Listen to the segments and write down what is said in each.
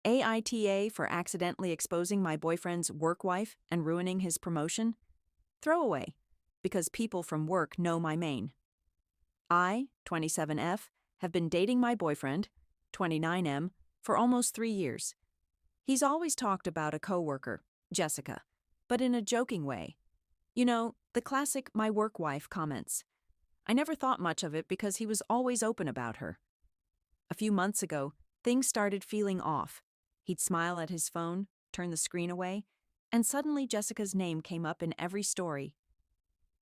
AITA for accidentally exposing my boyfriend's work wife and ruining his promotion? Throwaway, because people from work know my main. I, 27F, have been dating my boyfriend, 29M, for almost 3 years. He's always talked about a coworker, Jessica, but in a joking way. You know, the classic my work wife comments. I never thought much of it because he was always open about her. A few months ago, things started feeling off. He'd smile at his phone, turn the screen away, and suddenly Jessica's name came up in every story.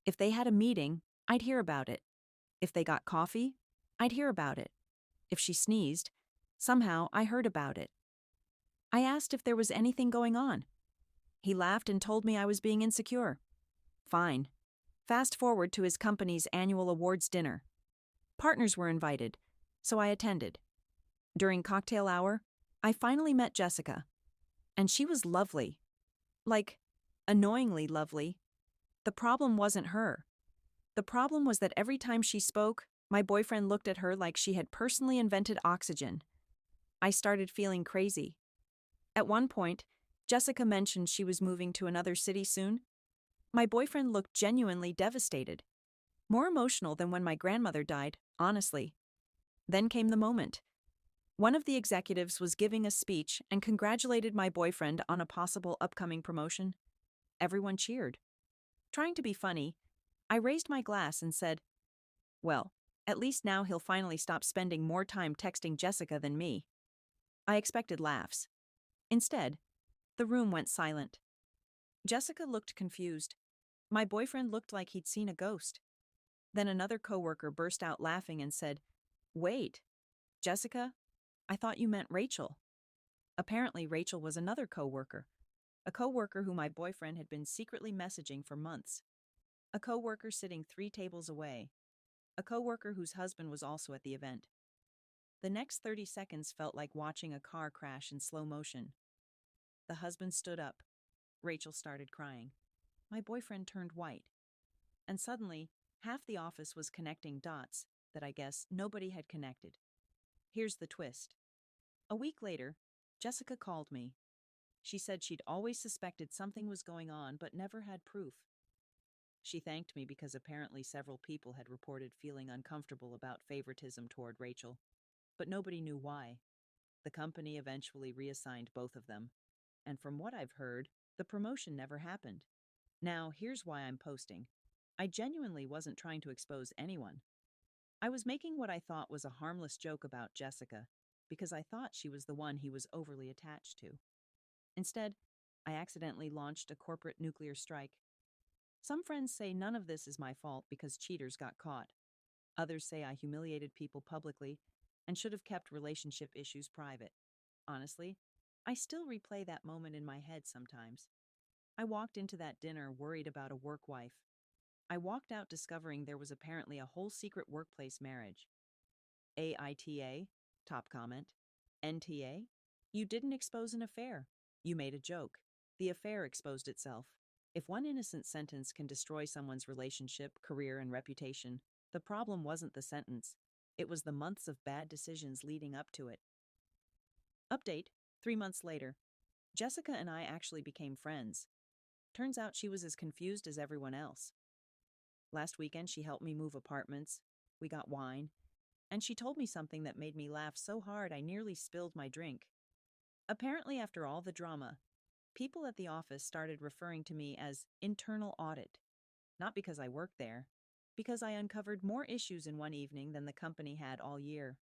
If they had a meeting, I'd hear about it. If they got coffee, I'd hear about it. If she sneezed, somehow I heard about it. I asked if there was anything going on. He laughed and told me I was being insecure. Fine. Fast forward to his company's annual awards dinner. Partners were invited, so I attended. During cocktail hour, I finally met Jessica. And she was lovely. Like, annoyingly lovely. The problem wasn't her. The problem was that every time she spoke, my boyfriend looked at her like she had personally invented oxygen. I started feeling crazy. At one point, Jessica mentioned she was moving to another city soon. My boyfriend looked genuinely devastated. More emotional than when my grandmother died, honestly. Then came the moment. One of the executives was giving a speech and congratulated my boyfriend on a possible upcoming promotion. Everyone cheered. Trying to be funny, I raised my glass and said, "Well, at least now he'll finally stop spending more time texting Jessica than me." I expected laughs. Instead, the room went silent. Jessica looked confused. My boyfriend looked like he'd seen a ghost. Then another coworker burst out laughing and said, "Wait, Jessica, I thought you meant Rachel." Apparently, Rachel was another coworker, a coworker who my boyfriend had been secretly messaging for months. A coworker sitting 3 tables away. A coworker whose husband was also at the event. The next 30 seconds felt like watching a car crash in slow motion. The husband stood up. Rachel started crying. My boyfriend turned white. And suddenly, half the office was connecting dots that I guess nobody had connected. Here's the twist. A week later, Jessica called me. She said she'd always suspected something was going on but never had proof. She thanked me because apparently several people had reported feeling uncomfortable about favoritism toward Rachel, but nobody knew why. The company eventually reassigned both of them, and from what I've heard, the promotion never happened. Now, here's why I'm posting. I genuinely wasn't trying to expose anyone. I was making what I thought was a harmless joke about Jessica, because I thought she was the one he was overly attached to. Instead, I accidentally launched a corporate nuclear strike. Some friends say none of this is my fault because cheaters got caught. Others say I humiliated people publicly and should have kept relationship issues private. Honestly, I still replay that moment in my head sometimes. I walked into that dinner worried about a work wife. I walked out discovering there was apparently a whole secret workplace marriage. AITA, top comment. NTA, you didn't expose an affair. You made a joke. The affair exposed itself. If one innocent sentence can destroy someone's relationship, career, and reputation, the problem wasn't the sentence. It was the months of bad decisions leading up to it. Update, 3 months later. Jessica and I actually became friends. Turns out she was as confused as everyone else. Last weekend, she helped me move apartments. We got wine. And she told me something that made me laugh so hard I nearly spilled my drink. Apparently, after all the drama, people at the office started referring to me as internal audit. Not because I worked there, because I uncovered more issues in one evening than the company had all year.